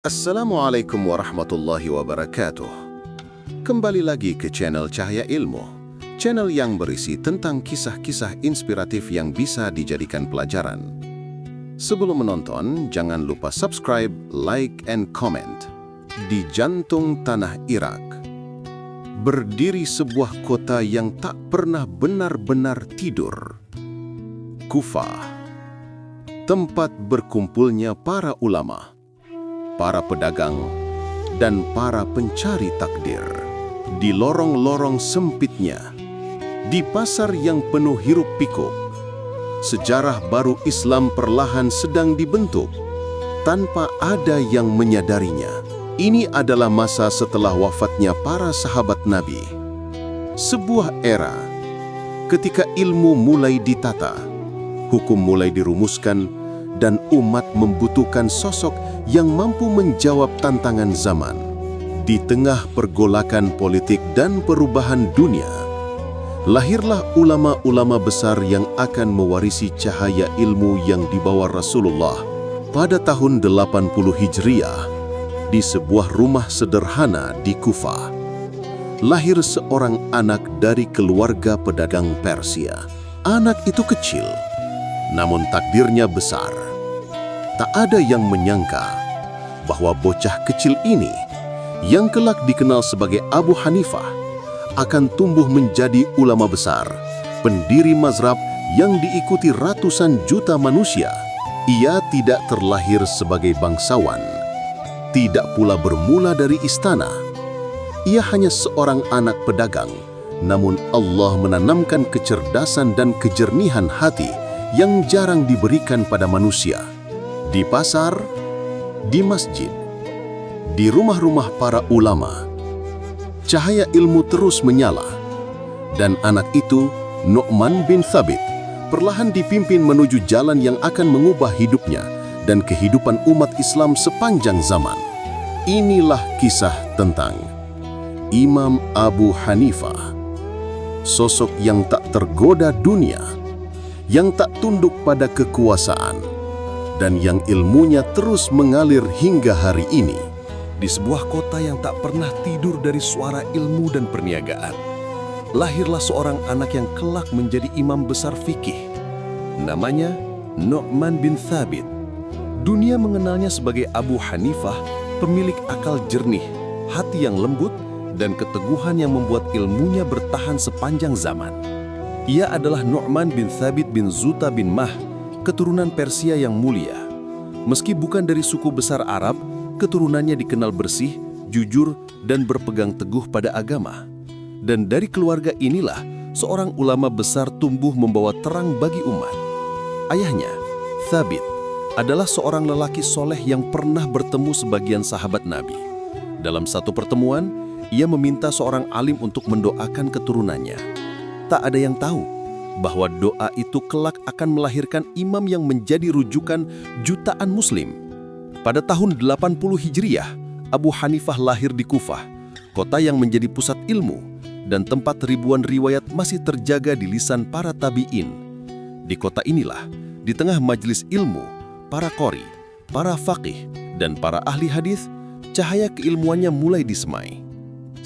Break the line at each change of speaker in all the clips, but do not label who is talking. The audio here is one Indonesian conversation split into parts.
Assalamualaikum warahmatullahi wabarakatuh. Kembali lagi ke channel Cahaya Ilmu, channel yang berisi tentang kisah-kisah inspiratif yang bisa dijadikan pelajaran. Sebelum menonton, jangan lupa subscribe, like, and comment. Di jantung tanah Irak, berdiri sebuah kota yang tak pernah benar-benar tidur. Kufah, tempat berkumpulnya para ulama, para pedagang, dan para pencari takdir. Di lorong-lorong sempitnya, di pasar yang penuh hiruk-pikuk, sejarah baru Islam perlahan sedang dibentuk tanpa ada yang menyadarinya. Ini adalah masa setelah wafatnya para sahabat Nabi. Sebuah era ketika ilmu mulai ditata, hukum mulai dirumuskan, dan umat membutuhkan sosok yang mampu menjawab tantangan zaman. Di tengah pergolakan politik dan perubahan dunia, lahirlah ulama-ulama besar yang akan mewarisi cahaya ilmu yang dibawa Rasulullah pada tahun 80 Hijriah di sebuah rumah sederhana di Kufah. Lahir seorang anak dari keluarga pedagang Persia. Anak itu kecil, namun takdirnya besar. Tak ada yang menyangka bahwa bocah kecil ini, yang kelak dikenal sebagai Abu Hanifah, akan tumbuh menjadi ulama besar, pendiri mazhab yang diikuti ratusan juta manusia. Ia tidak terlahir sebagai bangsawan, tidak pula bermula dari istana. Ia hanya seorang anak pedagang, namun Allah menanamkan kecerdasan dan kejernihan hati yang jarang diberikan pada manusia. Di pasar, di masjid, di rumah-rumah para ulama, cahaya ilmu terus menyala, dan anak itu, Nu'man bin Thabit, perlahan dipimpin menuju jalan yang akan mengubah hidupnya dan kehidupan umat Islam sepanjang zaman. Inilah kisah tentang Imam Abu Hanifah, sosok yang tak tergoda dunia, yang tak tunduk pada kekuasaan, dan yang ilmunya terus mengalir hingga hari ini.
Di sebuah kota yang tak pernah tidur dari suara ilmu dan perniagaan, lahirlah seorang anak yang kelak menjadi imam besar fikih. Namanya Nu'man bin Thabit. Dunia mengenalnya sebagai Abu Hanifah, pemilik akal jernih, hati yang lembut, dan keteguhan yang membuat ilmunya bertahan sepanjang zaman. Ia adalah Nu'man bin Thabit bin Zuta bin Mah, keturunan Persia yang mulia. Meski bukan dari suku besar Arab, keturunannya dikenal bersih, jujur, dan berpegang teguh pada agama. Dan dari keluarga inilah seorang ulama besar tumbuh membawa terang bagi umat. Ayahnya, Thabit, adalah seorang lelaki soleh yang pernah bertemu sebagian sahabat Nabi. Dalam satu pertemuan, ia meminta seorang alim untuk mendoakan keturunannya. Tak ada yang tahu bahwa doa itu kelak akan melahirkan imam yang menjadi rujukan jutaan muslim. Pada tahun 80 Hijriah, Abu Hanifah lahir di Kufah, kota yang menjadi pusat ilmu dan tempat ribuan riwayat masih terjaga di lisan para tabi'in. Di kota inilah, di tengah majelis ilmu, para qori, para faqih, dan para ahli hadis, cahaya keilmuannya mulai disemai.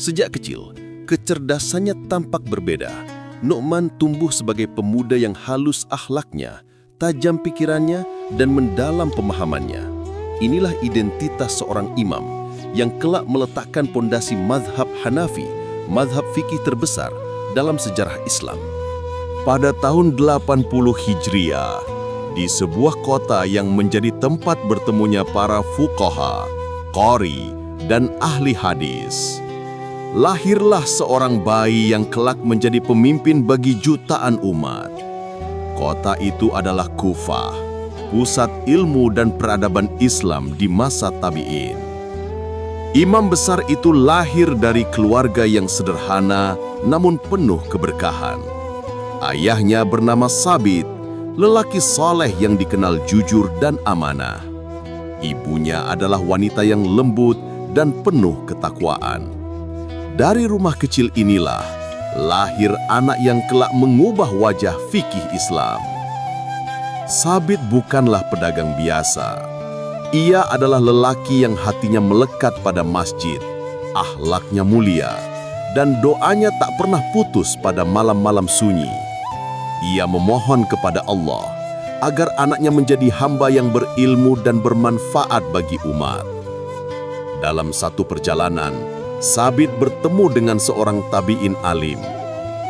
Sejak kecil, kecerdasannya tampak berbeda. Nu'man tumbuh sebagai pemuda yang halus akhlaknya, tajam pikirannya, dan mendalam pemahamannya. Inilah identitas seorang imam yang kelak meletakkan pondasi mazhab Hanafi, mazhab fikih terbesar dalam sejarah Islam.
Pada tahun 80 Hijriah, di sebuah kota yang menjadi tempat bertemunya para fuqaha, qori, dan ahli hadis, lahirlah seorang bayi yang kelak menjadi pemimpin bagi jutaan umat. Kota itu adalah Kufah, pusat ilmu dan peradaban Islam di masa tabi'in. Imam besar itu lahir dari keluarga yang sederhana namun penuh keberkahan. Ayahnya bernama Sabit, lelaki saleh yang dikenal jujur dan amanah. Ibunya adalah wanita yang lembut dan penuh ketakwaan. Dari rumah kecil inilah lahir anak yang kelak mengubah wajah fikih Islam. Sabit bukanlah pedagang biasa. Ia adalah lelaki yang hatinya melekat pada masjid, akhlaknya mulia, dan doanya tak pernah putus pada malam-malam sunyi. Ia memohon kepada Allah agar anaknya menjadi hamba yang berilmu dan bermanfaat bagi umat. Dalam satu perjalanan, Sabit bertemu dengan seorang tabi'in alim.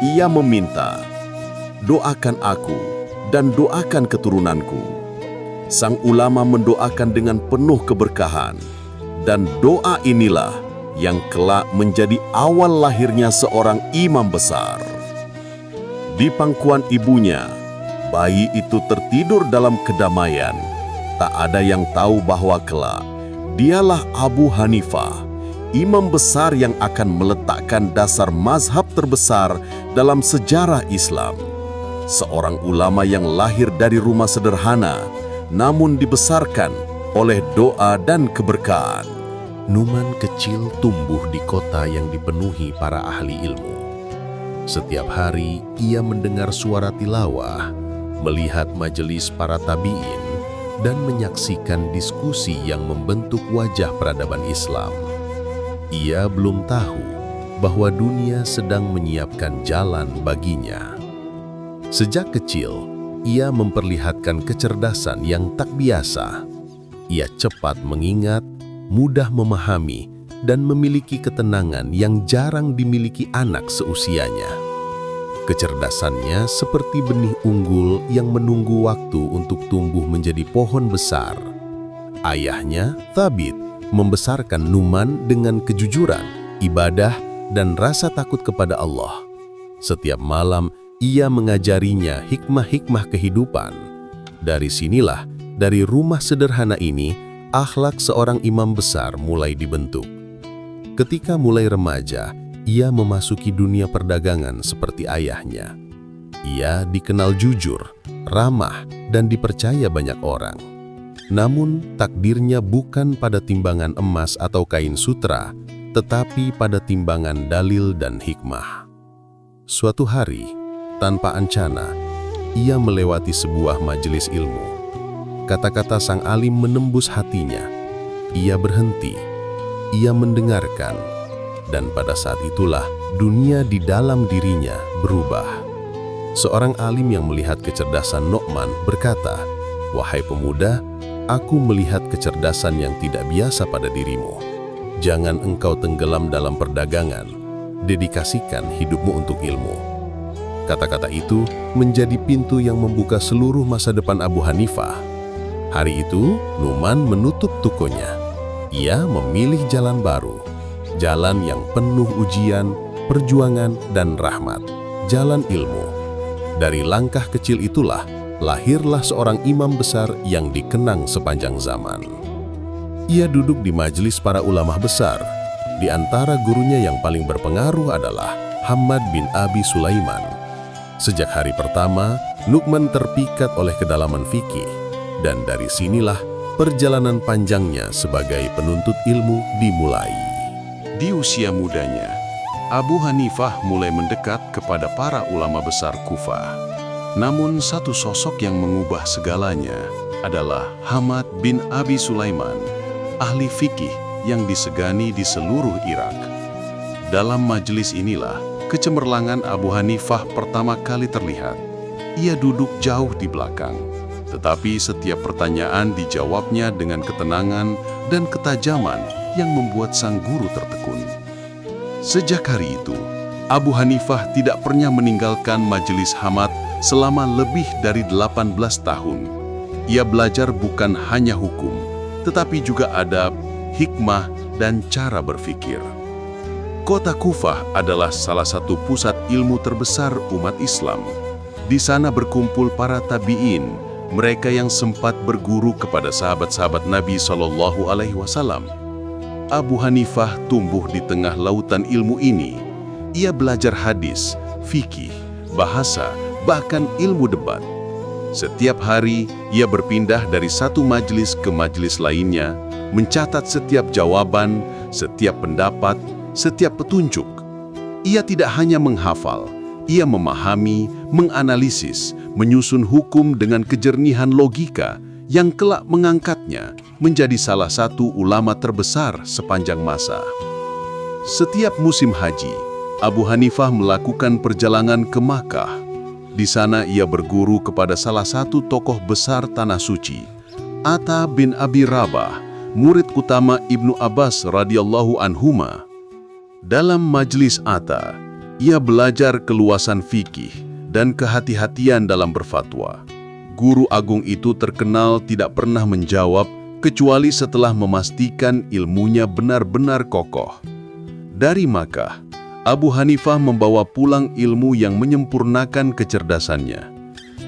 Ia meminta, "Doakan aku dan doakan keturunanku." Sang ulama mendoakan dengan penuh keberkahan, dan doa inilah yang kelak menjadi awal lahirnya seorang imam besar. Di pangkuan ibunya, bayi itu tertidur dalam kedamaian. Tak ada yang tahu bahwa kelak dialah Abu Hanifah, imam besar yang akan meletakkan dasar mazhab terbesar dalam sejarah Islam. Seorang ulama yang lahir dari rumah sederhana, namun dibesarkan oleh doa dan keberkahan.
Numan kecil tumbuh di kota yang dipenuhi para ahli ilmu. Setiap hari ia mendengar suara tilawah, melihat majelis para tabi'in, dan menyaksikan diskusi yang membentuk wajah peradaban Islam. Ia belum tahu bahwa dunia sedang menyiapkan jalan baginya. Sejak kecil, ia memperlihatkan kecerdasan yang tak biasa. Ia cepat mengingat, mudah memahami, dan memiliki ketenangan yang jarang dimiliki anak seusianya. Kecerdasannya seperti benih unggul yang menunggu waktu untuk tumbuh menjadi pohon besar. Ayahnya, Thabit, membesarkan Numan dengan kejujuran, ibadah, dan rasa takut kepada Allah. Setiap malam, ia mengajarinya hikmah-hikmah kehidupan. Dari sinilah, dari rumah sederhana ini, akhlak seorang imam besar mulai dibentuk. Ketika mulai remaja, ia memasuki dunia perdagangan seperti ayahnya. Ia dikenal jujur, ramah, dan dipercaya banyak orang. Namun, takdirnya bukan pada timbangan emas atau kain sutra, tetapi pada timbangan dalil dan hikmah. Suatu hari, tanpa ancana, ia melewati sebuah majelis ilmu. Kata-kata sang alim menembus hatinya. Ia berhenti, ia mendengarkan, dan pada saat itulah dunia di dalam dirinya berubah. Seorang alim yang melihat kecerdasan Nu'man berkata, "Wahai pemuda, aku melihat kecerdasan yang tidak biasa pada dirimu. Jangan engkau tenggelam dalam perdagangan, dedikasikan hidupmu untuk ilmu." Kata-kata itu menjadi pintu yang membuka seluruh masa depan Abu Hanifah. Hari itu, Numan menutup tokonya. Ia memilih jalan baru, jalan yang penuh ujian, perjuangan, dan rahmat, jalan ilmu. Dari langkah kecil itulah, lahirlah seorang imam besar yang dikenang sepanjang zaman. Ia duduk di majelis para ulama besar. Di antara gurunya yang paling berpengaruh adalah Hammad bin Abi Sulaiman. Sejak hari pertama, Nu'man terpikat oleh kedalaman fikih, dan dari sinilah perjalanan panjangnya sebagai penuntut ilmu dimulai.
Di usia mudanya, Abu Hanifah mulai mendekat kepada para ulama besar Kufah. Namun satu sosok yang mengubah segalanya adalah Hammad bin Abi Sulaiman, ahli fikih yang disegani di seluruh Irak. Dalam majelis inilah, kecemerlangan Abu Hanifah pertama kali terlihat. Ia duduk jauh di belakang, tetapi setiap pertanyaan dijawabnya dengan ketenangan dan ketajaman yang membuat sang guru tertekun. Sejak hari itu, Abu Hanifah tidak pernah meninggalkan majelis Hammad selama lebih dari 18 tahun. Ia belajar bukan hanya hukum, tetapi juga adab, hikmah, dan cara berpikir. Kota Kufah adalah salah satu pusat ilmu terbesar umat Islam. Di sana berkumpul para tabi'in, mereka yang sempat berguru kepada sahabat-sahabat Nabi SAW. Abu Hanifah tumbuh di tengah lautan ilmu ini. Ia belajar hadis, fikih, bahasa, bahkan ilmu debat. Setiap hari, ia berpindah dari satu majelis ke majelis lainnya, mencatat setiap jawaban, setiap pendapat, setiap petunjuk. Ia tidak hanya menghafal, ia memahami, menganalisis, menyusun hukum dengan kejernihan logika yang kelak mengangkatnya menjadi salah satu ulama terbesar sepanjang masa. Setiap musim haji, Abu Hanifah melakukan perjalanan ke Makkah. Di sana ia berguru kepada salah satu tokoh besar Tanah Suci, Atta bin Abi Rabah, murid utama Ibnu Abbas radhiyallahu anhuma. Dalam majlis Atta, ia belajar keluasan fikih dan kehati-hatian dalam berfatwa. Guru agung itu terkenal tidak pernah menjawab kecuali setelah memastikan ilmunya benar-benar kokoh. Dari Makkah, Abu Hanifah membawa pulang ilmu yang menyempurnakan kecerdasannya.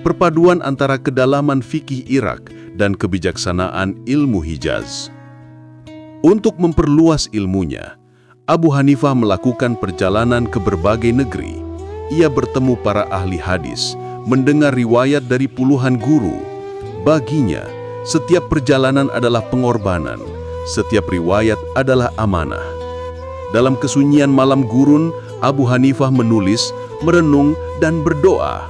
Perpaduan antara kedalaman fikih Irak dan kebijaksanaan ilmu Hijaz. Untuk memperluas ilmunya, Abu Hanifah melakukan perjalanan ke berbagai negeri. Ia bertemu para ahli hadis, mendengar riwayat dari puluhan guru. Baginya, setiap perjalanan adalah pengorbanan, setiap riwayat adalah amanah. Dalam kesunyian malam gurun, Abu Hanifah menulis, merenung, dan berdoa.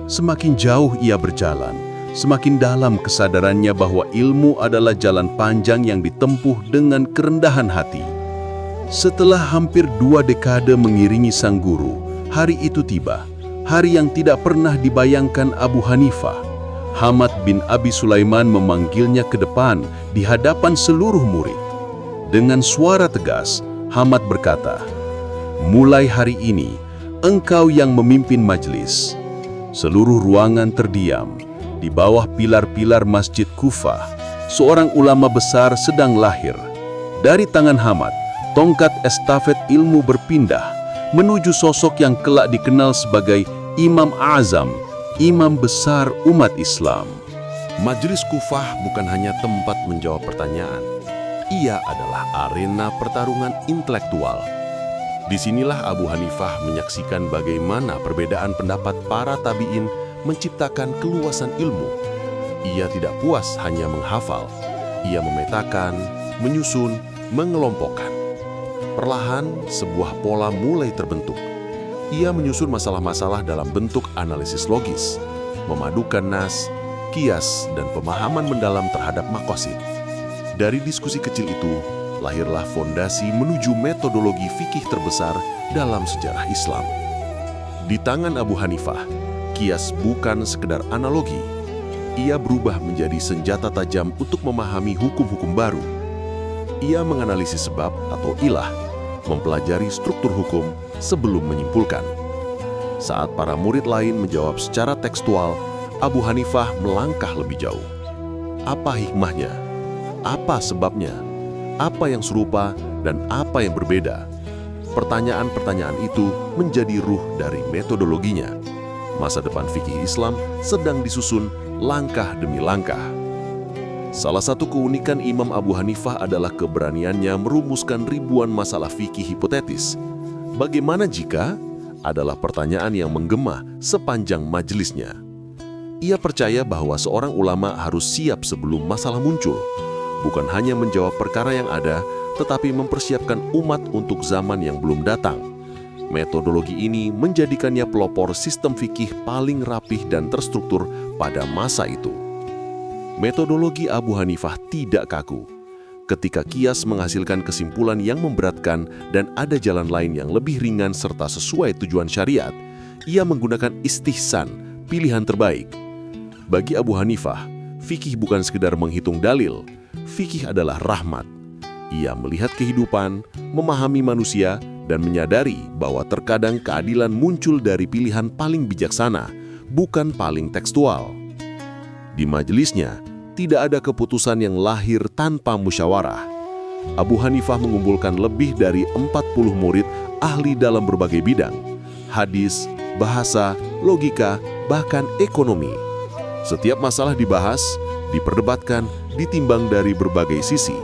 Semakin jauh ia berjalan, semakin dalam kesadarannya bahwa ilmu adalah jalan panjang yang ditempuh dengan kerendahan hati. Setelah hampir 2 dekade mengiringi sang guru, hari itu tiba, hari yang tidak pernah dibayangkan Abu Hanifah. Hamad bin Abi Sulaiman memanggilnya ke depan di hadapan seluruh murid. Dengan suara tegas, Hamad berkata, "Mulai hari ini, engkau yang memimpin majlis." Seluruh ruangan terdiam. Di bawah pilar-pilar Masjid Kufah, seorang ulama besar sedang lahir. Dari tangan Hamad, tongkat estafet ilmu berpindah menuju sosok yang kelak dikenal sebagai Imam Azam, imam besar umat Islam.
Majlis Kufah bukan hanya tempat menjawab pertanyaan. Ia adalah arena pertarungan intelektual. Disinilah Abu Hanifah menyaksikan bagaimana perbedaan pendapat para tabi'in menciptakan keluasan ilmu. Ia tidak puas hanya menghafal. Ia memetakan, menyusun, mengelompokkan. Perlahan, sebuah pola mulai terbentuk. Ia menyusun masalah-masalah dalam bentuk analisis logis, memadukan nas, kias, dan pemahaman mendalam terhadap maqasid. Dari diskusi kecil itu, lahirlah fondasi menuju metodologi fikih terbesar dalam sejarah Islam. Di tangan Abu Hanifah, kias bukan sekedar analogi. Ia berubah menjadi senjata tajam untuk memahami hukum-hukum baru. Ia menganalisis sebab atau ilah, mempelajari struktur hukum sebelum menyimpulkan. Saat para murid lain menjawab secara tekstual, Abu Hanifah melangkah lebih jauh. Apa hikmahnya? Apa sebabnya? Apa yang serupa dan apa yang berbeda? Pertanyaan-pertanyaan itu menjadi ruh dari metodologinya. Masa depan fikih Islam sedang disusun langkah demi langkah. Salah satu keunikan Imam Abu Hanifah adalah keberaniannya merumuskan ribuan masalah fikih hipotetis. Bagaimana jika? Adalah pertanyaan yang menggema sepanjang majelisnya. Ia percaya bahwa seorang ulama harus siap sebelum masalah muncul. Bukan hanya menjawab perkara yang ada, tetapi mempersiapkan umat untuk zaman yang belum datang. Metodologi ini menjadikannya pelopor sistem fikih paling rapih dan terstruktur pada masa itu. Metodologi Abu Hanifah tidak kaku. Ketika kias menghasilkan kesimpulan yang memberatkan dan ada jalan lain yang lebih ringan serta sesuai tujuan syariat, ia menggunakan istihsan, pilihan terbaik. Bagi Abu Hanifah, fikih bukan sekedar menghitung dalil, fikih adalah rahmat. Ia melihat kehidupan, memahami manusia, dan menyadari bahwa terkadang keadilan muncul dari pilihan paling bijaksana, bukan paling tekstual. Di majelisnya, tidak ada keputusan yang lahir tanpa musyawarah. Abu Hanifah mengumpulkan lebih dari 40 murid ahli dalam berbagai bidang, hadis, bahasa, logika, bahkan ekonomi. Setiap masalah dibahas, diperdebatkan, ditimbang dari berbagai sisi.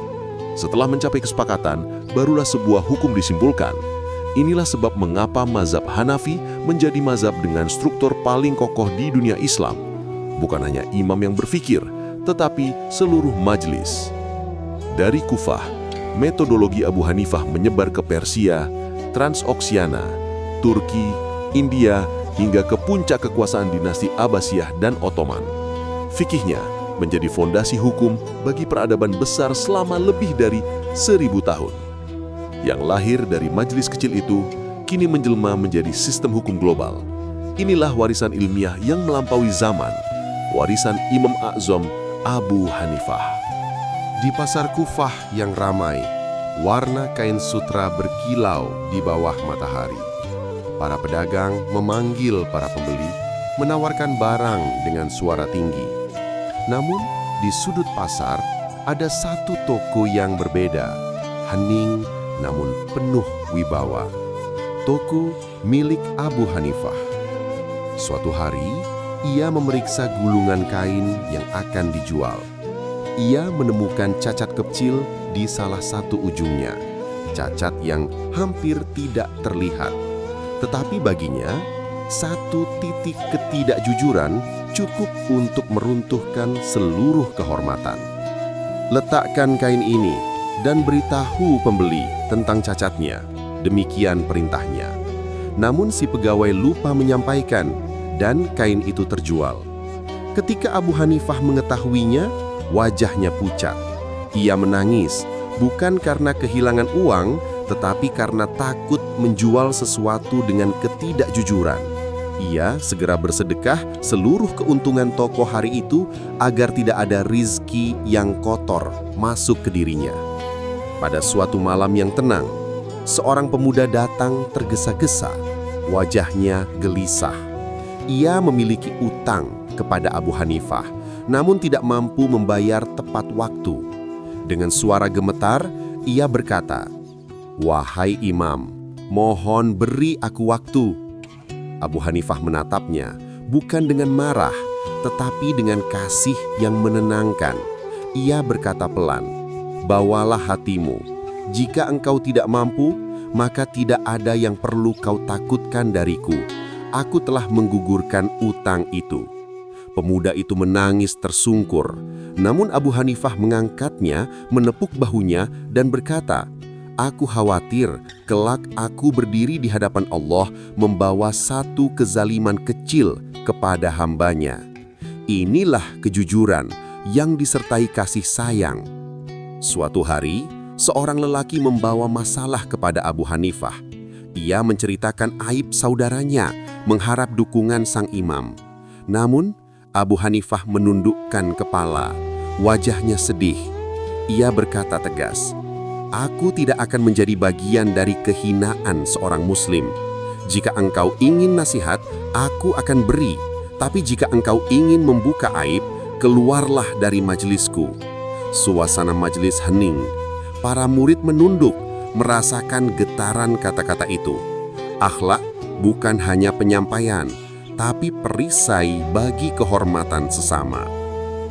Setelah mencapai kesepakatan, barulah sebuah hukum disimpulkan. Inilah sebab mengapa mazhab Hanafi menjadi mazhab dengan struktur paling kokoh di dunia Islam. Bukan hanya imam yang berfikir, tetapi seluruh majelis. Dari Kufah, metodologi Abu Hanifah menyebar ke Persia, Transoksiana, Turki, India, hingga ke puncak kekuasaan dinasti Abbasiyah dan Ottoman. Fikihnya menjadi fondasi hukum bagi peradaban besar selama lebih dari 1000 tahun. Yang lahir dari majelis kecil itu, kini menjelma menjadi sistem hukum global. Inilah warisan ilmiah yang melampaui zaman, warisan Imam A'zam Abu Hanifah.
Di pasar Kufah yang ramai, warna kain sutra berkilau di bawah matahari. Para pedagang memanggil para pembeli, menawarkan barang dengan suara tinggi. Namun, di sudut pasar ada satu toko yang berbeda, hening namun penuh wibawa. Toko milik Abu Hanifah. Suatu hari, ia memeriksa gulungan kain yang akan dijual. Ia menemukan cacat kecil di salah satu ujungnya, cacat yang hampir tidak terlihat. Tetapi baginya, satu titik ketidakjujuran cukup untuk meruntuhkan seluruh kehormatan. Letakkan kain ini dan beritahu pembeli tentang cacatnya. Demikian perintahnya. Namun si pegawai lupa menyampaikan dan kain itu terjual. Ketika Abu Hanifah mengetahuinya, wajahnya pucat. Ia menangis, bukan karena kehilangan uang, tetapi karena takut menjual sesuatu dengan ketidakjujuran. Ia segera bersedekah seluruh keuntungan toko hari itu agar tidak ada rizki yang kotor masuk ke dirinya. Pada suatu malam yang tenang, seorang pemuda datang tergesa-gesa, wajahnya gelisah. Ia memiliki utang kepada Abu Hanifah, namun tidak mampu membayar tepat waktu. Dengan suara gemetar, ia berkata, "Wahai Imam, mohon beri aku waktu." Abu Hanifah menatapnya, bukan dengan marah, tetapi dengan kasih yang menenangkan. Ia berkata pelan, "Bawalah hatimu. Jika engkau tidak mampu, maka tidak ada yang perlu kau takutkan dariku. Aku telah menggugurkan utang itu." Pemuda itu menangis tersungkur. Namun Abu Hanifah mengangkatnya, menepuk bahunya dan berkata, "Aku khawatir kelak aku berdiri di hadapan Allah membawa satu kezaliman kecil kepada hambanya." Inilah kejujuran yang disertai kasih sayang. Suatu hari, seorang lelaki membawa masalah kepada Abu Hanifah. Ia menceritakan aib saudaranya, mengharap dukungan sang imam. Namun, Abu Hanifah menundukkan kepala, wajahnya sedih. Ia berkata tegas, "Aku tidak akan menjadi bagian dari kehinaan seorang muslim. Jika engkau ingin nasihat, aku akan beri. Tapi jika engkau ingin membuka aib, keluarlah dari majelisku." Suasana majelis hening. Para murid menunduk, merasakan getaran kata-kata itu. Akhlak bukan hanya penyampaian, tapi perisai bagi kehormatan sesama.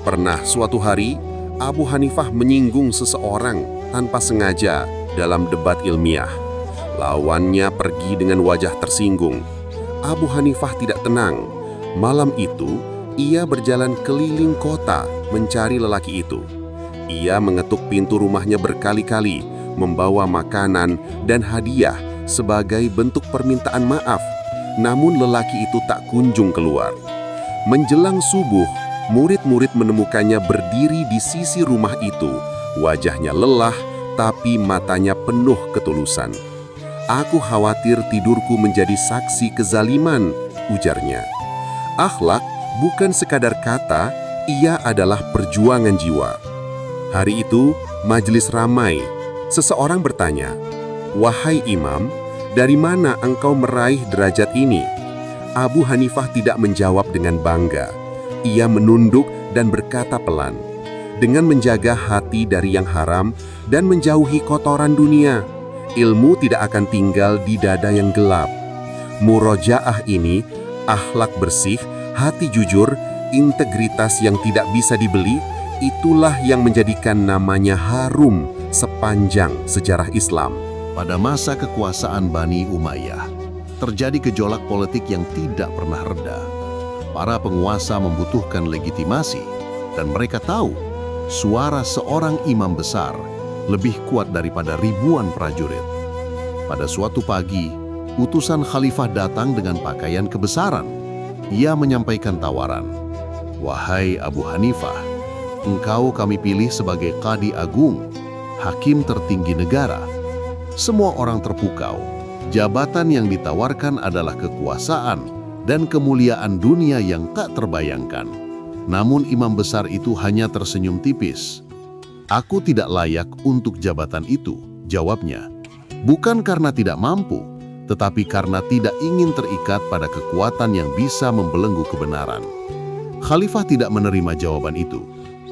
Pernah suatu hari, Abu Hanifah menyinggung seseorang tanpa sengaja dalam debat ilmiah. Lawannya pergi dengan wajah tersinggung. Abu Hanifah tidak tenang. Malam itu, ia berjalan keliling kota mencari lelaki itu. Ia mengetuk pintu rumahnya berkali-kali, membawa makanan dan hadiah sebagai bentuk permintaan maaf. Namun lelaki itu tak kunjung keluar. Menjelang subuh, murid-murid menemukannya berdiri di sisi rumah itu. Wajahnya lelah, tapi matanya penuh ketulusan. "Aku khawatir tidurku menjadi saksi kezaliman," ujarnya. Akhlak bukan sekadar kata, ia adalah perjuangan jiwa. Hari itu, majelis ramai. Seseorang bertanya, "Wahai Imam, dari mana engkau meraih derajat ini?" Abu Hanifah tidak menjawab dengan bangga. Ia menunduk dan berkata pelan, "Dengan menjaga hati dari yang haram dan menjauhi kotoran dunia, ilmu tidak akan tinggal di dada yang gelap." Murojaah ini, akhlak bersih, hati jujur, integritas yang tidak bisa dibeli, itulah yang menjadikan namanya harum sepanjang sejarah Islam.
Pada masa kekuasaan Bani Umayyah, terjadi gejolak politik yang tidak pernah reda. Para penguasa membutuhkan legitimasi, dan mereka tahu suara seorang imam besar lebih kuat daripada ribuan prajurit. Pada suatu pagi, utusan khalifah datang dengan pakaian kebesaran. Ia menyampaikan tawaran, "Wahai Abu Hanifah, engkau kami pilih sebagai Qadi Agung, hakim tertinggi negara. Semua orang terpukau. Jabatan yang ditawarkan adalah kekuasaan dan kemuliaan dunia yang tak terbayangkan. Namun imam besar itu hanya tersenyum tipis. Aku tidak layak untuk jabatan itu, jawabnya. Bukan karena tidak mampu, tetapi karena tidak ingin terikat pada kekuatan yang bisa membelenggu kebenaran. Khalifah tidak menerima jawaban itu.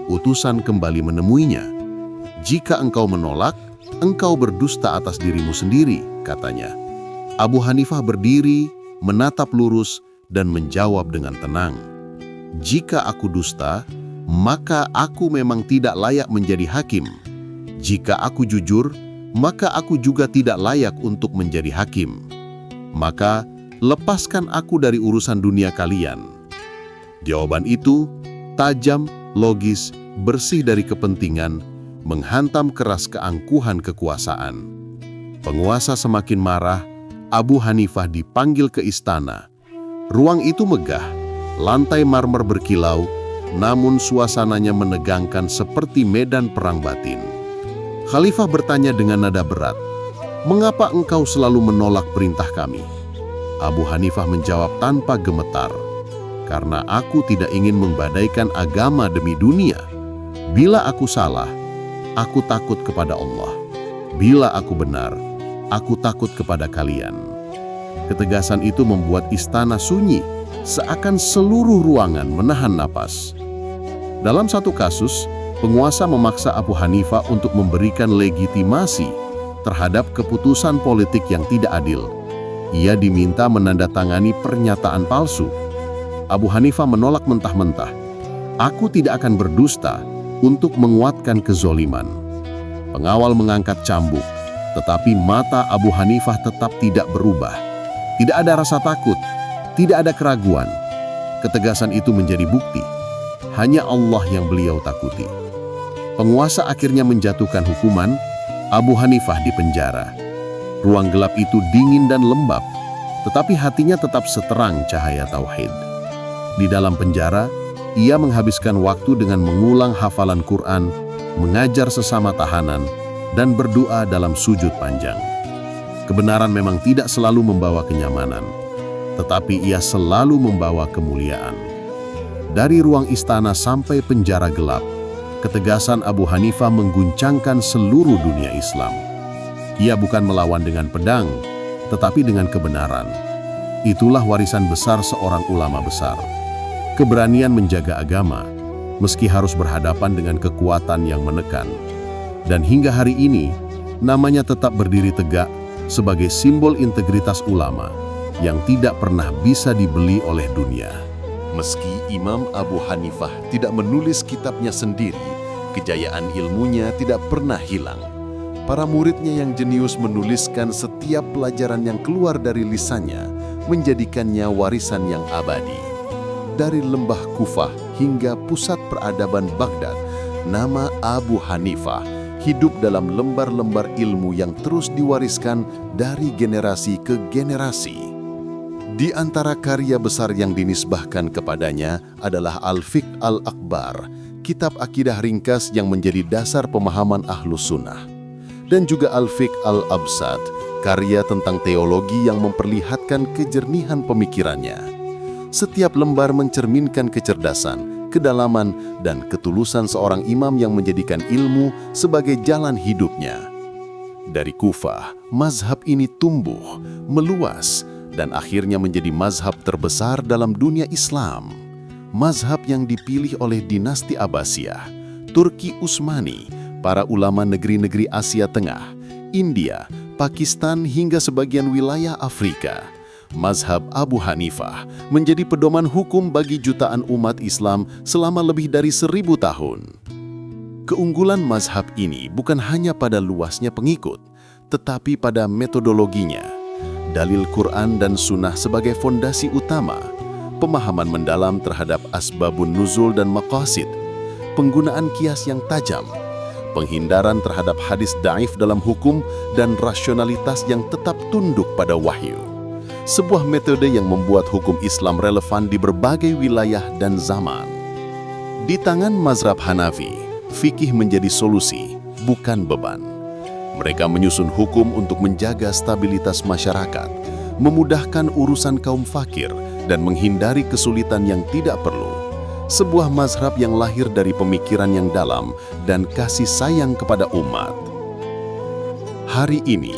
Utusan kembali menemuinya. Jika engkau menolak, engkau berdusta atas dirimu sendiri, katanya. Abu Hanifah berdiri, menatap lurus, dan menjawab dengan tenang. Jika aku dusta, maka aku memang tidak layak menjadi hakim. Jika aku jujur, maka aku juga tidak layak untuk menjadi hakim. Maka, lepaskan aku dari urusan dunia kalian. Jawaban itu tajam, logis, bersih dari kepentingan, menghantam keras keangkuhan kekuasaan. Penguasa semakin marah, Abu Hanifah dipanggil ke istana. Ruang itu megah, lantai marmer berkilau, namun suasananya menegangkan seperti medan perang batin. Khalifah bertanya dengan nada berat, "Mengapa engkau selalu menolak perintah kami?" Abu Hanifah menjawab tanpa gemetar, "Karena aku tidak ingin membadaikan agama demi dunia. Bila aku salah, aku takut kepada Allah. Bila aku benar, aku takut kepada kalian." Ketegasan itu membuat istana sunyi, seakan seluruh ruangan menahan napas. Dalam satu kasus, penguasa memaksa Abu Hanifah untuk memberikan legitimasi terhadap keputusan politik yang tidak adil. Ia diminta menandatangani pernyataan palsu. Abu Hanifah menolak mentah-mentah. "Aku tidak akan berdusta untuk menguatkan kezoliman." Pengawal mengangkat cambuk, tetapi mata Abu Hanifah tetap tidak berubah. Tidak ada rasa takut, tidak ada keraguan. Ketegasan itu menjadi bukti. Hanya Allah yang beliau takuti. Penguasa akhirnya menjatuhkan hukuman. Abu Hanifah dipenjara. Ruang gelap itu dingin dan lembab, tetapi hatinya tetap seterang cahaya tauhid. Di dalam penjara, ia menghabiskan waktu dengan mengulang hafalan Quran, mengajar sesama tahanan, dan berdoa dalam sujud panjang. Kebenaran memang tidak selalu membawa kenyamanan, tetapi ia selalu membawa kemuliaan. Dari ruang istana sampai penjara gelap, ketegasan Abu Hanifah mengguncangkan seluruh dunia Islam. Ia bukan melawan dengan pedang, tetapi dengan kebenaran. Itulah warisan besar seorang ulama besar. Keberanian menjaga agama, meski harus berhadapan dengan kekuatan yang menekan. Dan hingga hari ini, namanya tetap berdiri tegak sebagai simbol integritas ulama yang tidak pernah bisa dibeli oleh dunia.
Meski Imam Abu Hanifah tidak menulis kitabnya sendiri, kejayaan ilmunya tidak pernah hilang. Para muridnya yang jenius menuliskan setiap pelajaran yang keluar dari lisannya, menjadikannya warisan yang abadi. Dari lembah Kufah hingga pusat peradaban Baghdad, nama Abu Hanifah hidup dalam lembar-lembar ilmu yang terus diwariskan dari generasi ke generasi. Di antara karya besar yang dinisbahkan kepadanya adalah Al-Fiqh Al-Akbar, kitab akidah ringkas yang menjadi dasar pemahaman Ahlus Sunnah. Dan juga Al-Fiqh Al-Absat, karya tentang teologi yang memperlihatkan kejernihan pemikirannya. Setiap lembar mencerminkan kecerdasan, kedalaman, dan ketulusan seorang imam yang menjadikan ilmu sebagai jalan hidupnya. Dari Kufah, mazhab ini tumbuh, meluas, dan akhirnya menjadi mazhab terbesar dalam dunia Islam. Mazhab yang dipilih oleh dinasti Abbasiyah, Turki Utsmani, para ulama negeri-negeri Asia Tengah, India, Pakistan, hingga sebagian wilayah Afrika. Mazhab Abu Hanifah menjadi pedoman hukum bagi jutaan umat Islam selama lebih dari 1000 tahun. Keunggulan mazhab ini bukan hanya pada luasnya pengikut, tetapi pada metodologinya. Dalil Quran dan Sunnah sebagai fondasi utama, pemahaman mendalam terhadap asbabun nuzul dan maqasid, penggunaan kias yang tajam, penghindaran terhadap hadis dhaif dalam hukum, dan rasionalitas yang tetap tunduk pada wahyu. Sebuah metode yang membuat hukum Islam relevan di berbagai wilayah dan zaman.
Di tangan mazhab Hanafi, fikih menjadi solusi, bukan beban. Mereka menyusun hukum untuk menjaga stabilitas masyarakat, memudahkan urusan kaum fakir, dan menghindari kesulitan yang tidak perlu. Sebuah mazhab yang lahir dari pemikiran yang dalam dan kasih sayang kepada umat. Hari ini,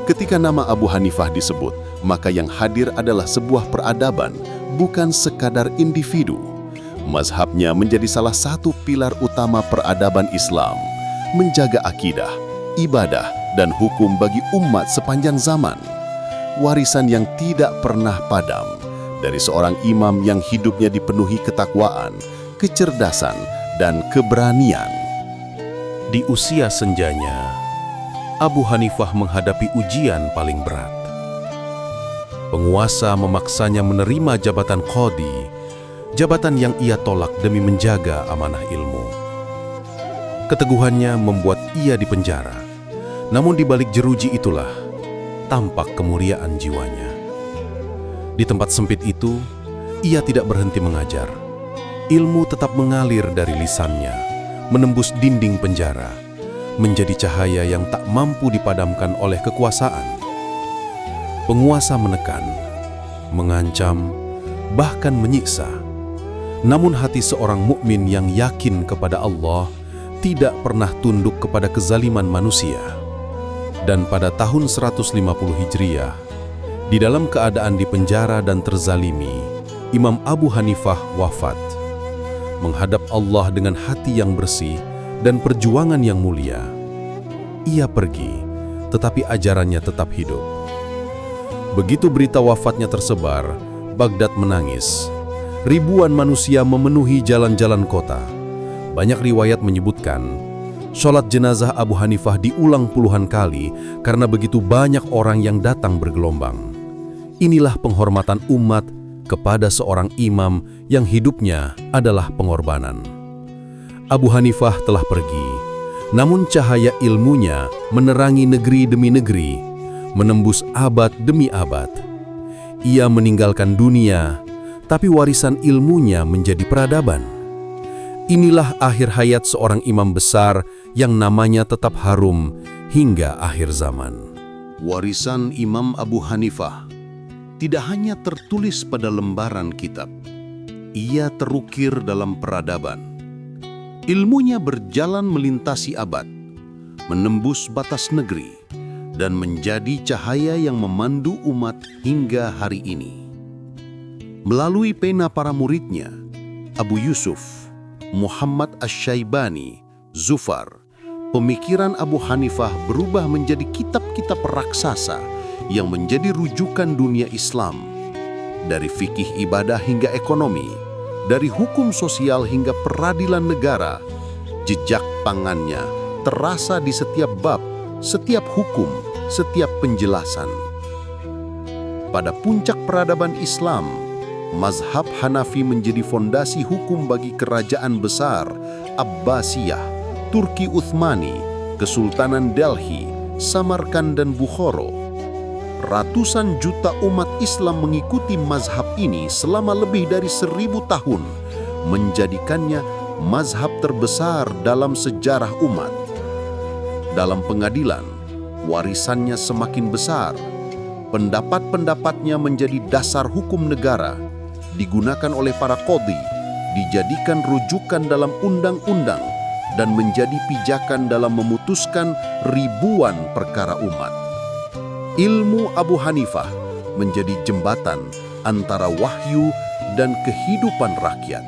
ketika nama Abu Hanifah disebut, maka yang hadir adalah sebuah peradaban, bukan sekadar individu. Mazhabnya menjadi salah satu pilar utama peradaban Islam, menjaga akidah, ibadah, dan hukum bagi umat sepanjang zaman. Warisan yang tidak pernah padam dari seorang imam yang hidupnya dipenuhi ketakwaan, kecerdasan, dan keberanian. Di usia senjanya, Abu Hanifah menghadapi ujian paling berat. Penguasa memaksanya menerima jabatan qadhi, jabatan yang ia tolak demi menjaga amanah ilmu. Keteguhannya membuat ia dipenjara, namun di balik jeruji itulah tampak kemuliaan jiwanya. Di tempat sempit itu, ia tidak berhenti mengajar. Ilmu tetap mengalir dari lisannya, menembus dinding penjara, menjadi cahaya yang tak mampu dipadamkan oleh kekuasaan. Penguasa menekan, mengancam, bahkan menyiksa. Namun hati seorang mukmin yang yakin kepada Allah tidak pernah tunduk kepada kezaliman manusia. Dan pada tahun 150 Hijriah, di dalam keadaan dipenjara dan terzalimi, Imam Abu Hanifah wafat. Menghadap Allah dengan hati yang bersih dan perjuangan yang mulia. Ia pergi, tetapi ajarannya tetap hidup. Begitu berita wafatnya tersebar, Baghdad menangis. Ribuan manusia memenuhi jalan-jalan kota. Banyak riwayat menyebutkan, sholat jenazah Abu Hanifah diulang puluhan kali karena begitu banyak orang yang datang bergelombang. Inilah penghormatan umat kepada seorang imam yang hidupnya adalah pengorbanan. Abu Hanifah telah pergi, namun cahaya ilmunya menerangi negeri demi negeri, menembus abad demi abad. Ia meninggalkan dunia, tapi warisan ilmunya menjadi peradaban. Inilah akhir hayat seorang imam besar yang namanya tetap harum hingga akhir zaman.
Warisan Imam Abu Hanifah tidak hanya tertulis pada lembaran kitab, ia terukir dalam peradaban. Ilmunya berjalan melintasi abad, menembus batas negeri, dan menjadi cahaya yang memandu umat hingga hari ini. Melalui pena para muridnya, Abu Yusuf, Muhammad Asy-Syaibani, Zufar, pemikiran Abu Hanifah berubah menjadi kitab-kitab raksasa yang menjadi rujukan dunia Islam. Dari fikih ibadah hingga ekonomi, dari hukum sosial hingga peradilan negara, jejak tangannya terasa di setiap bab, setiap hukum, setiap penjelasan. Pada puncak peradaban Islam, mazhab Hanafi menjadi fondasi hukum bagi kerajaan besar Abbasiyah, Turki Utsmani, Kesultanan Delhi, Samarkand dan Bukhara. Ratusan juta umat Islam mengikuti mazhab ini selama lebih dari 1000 tahun, menjadikannya mazhab terbesar dalam sejarah umat. Dalam pengadilan, warisannya semakin besar. Pendapat-pendapatnya menjadi dasar hukum negara, digunakan oleh para qadhi, dijadikan rujukan dalam undang-undang, dan menjadi pijakan dalam memutuskan ribuan perkara umat. Ilmu Abu Hanifah menjadi jembatan antara wahyu dan kehidupan rakyat.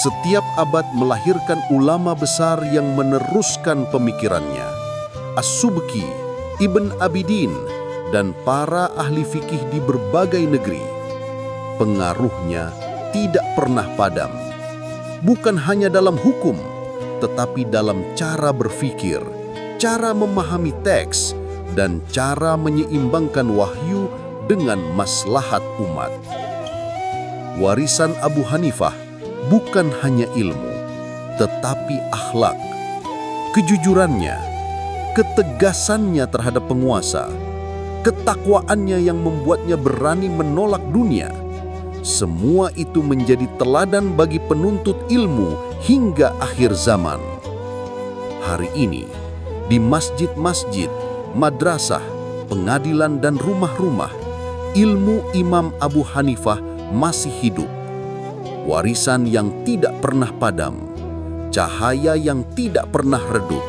Setiap abad melahirkan ulama besar yang meneruskan pemikirannya. As-Subki, Ibn Abidin, dan para ahli fikih di berbagai negeri. Pengaruhnya tidak pernah padam. Bukan hanya dalam hukum, tetapi dalam cara berfikir, cara memahami teks, dan cara menyeimbangkan wahyu dengan maslahat umat. Warisan Abu Hanifah bukan hanya ilmu, tetapi akhlak. Kejujurannya, ketegasannya terhadap penguasa, ketakwaannya yang membuatnya berani menolak dunia,
Semua itu menjadi teladan bagi penuntut ilmu hingga akhir zaman. Hari ini, di masjid-masjid, madrasah, pengadilan dan rumah-rumah, ilmu Imam Abu Hanifah masih hidup. Warisan yang tidak pernah padam, cahaya yang tidak pernah redup,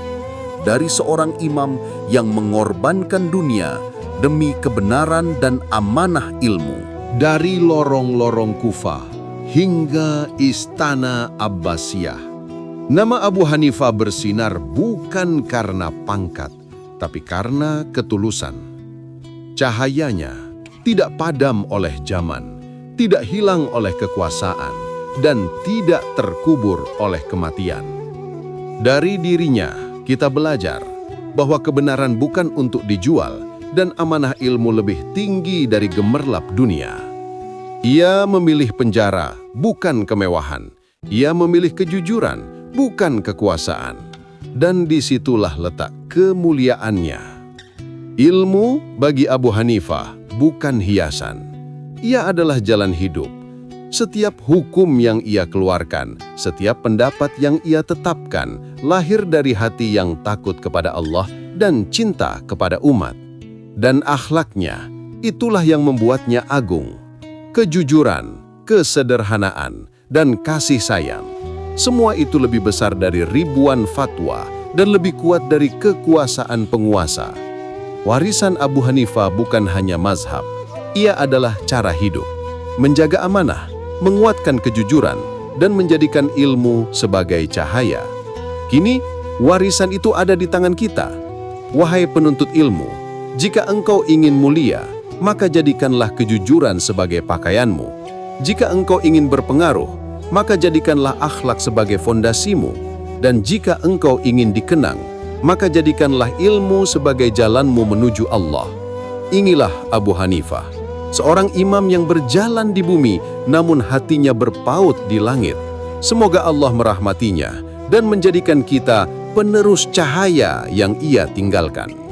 dari seorang imam yang mengorbankan dunia demi kebenaran dan amanah ilmu.
Dari lorong-lorong Kufah hingga istana Abbasiyah, nama Abu Hanifah bersinar bukan karena pangkat, tapi karena ketulusan. Cahayanya tidak padam oleh zaman, tidak hilang oleh kekuasaan, dan tidak terkubur oleh kematian. Dari dirinya, kita belajar bahwa kebenaran bukan untuk dijual dan amanah ilmu lebih tinggi dari gemerlap dunia. Ia memilih penjara, bukan kemewahan. Ia memilih kejujuran, bukan kekuasaan. Dan disitulah letak kemuliaannya. Ilmu bagi Abu Hanifah bukan hiasan. Ia adalah jalan hidup. Setiap hukum yang ia keluarkan, setiap pendapat yang ia tetapkan, lahir dari hati yang takut kepada Allah dan cinta kepada umat. Dan akhlaknya, itulah yang membuatnya agung. Kejujuran, kesederhanaan, dan kasih sayang. Semua itu lebih besar dari ribuan fatwa dan lebih kuat dari kekuasaan penguasa. Warisan Abu Hanifah bukan hanya mazhab, ia adalah cara hidup. Menjaga amanah, menguatkan kejujuran, dan menjadikan ilmu sebagai cahaya. Kini, warisan itu ada di tangan kita. Wahai penuntut ilmu, jika engkau ingin mulia, maka jadikanlah kejujuran sebagai pakaianmu. Jika engkau ingin berpengaruh, maka jadikanlah akhlak sebagai fondasimu. Dan jika engkau ingin dikenang, maka jadikanlah ilmu sebagai jalanmu menuju Allah. Inilah Abu Hanifah, seorang imam yang berjalan di bumi, namun hatinya berpaut di langit. Semoga Allah merahmatinya dan menjadikan kita penerus cahaya yang ia tinggalkan.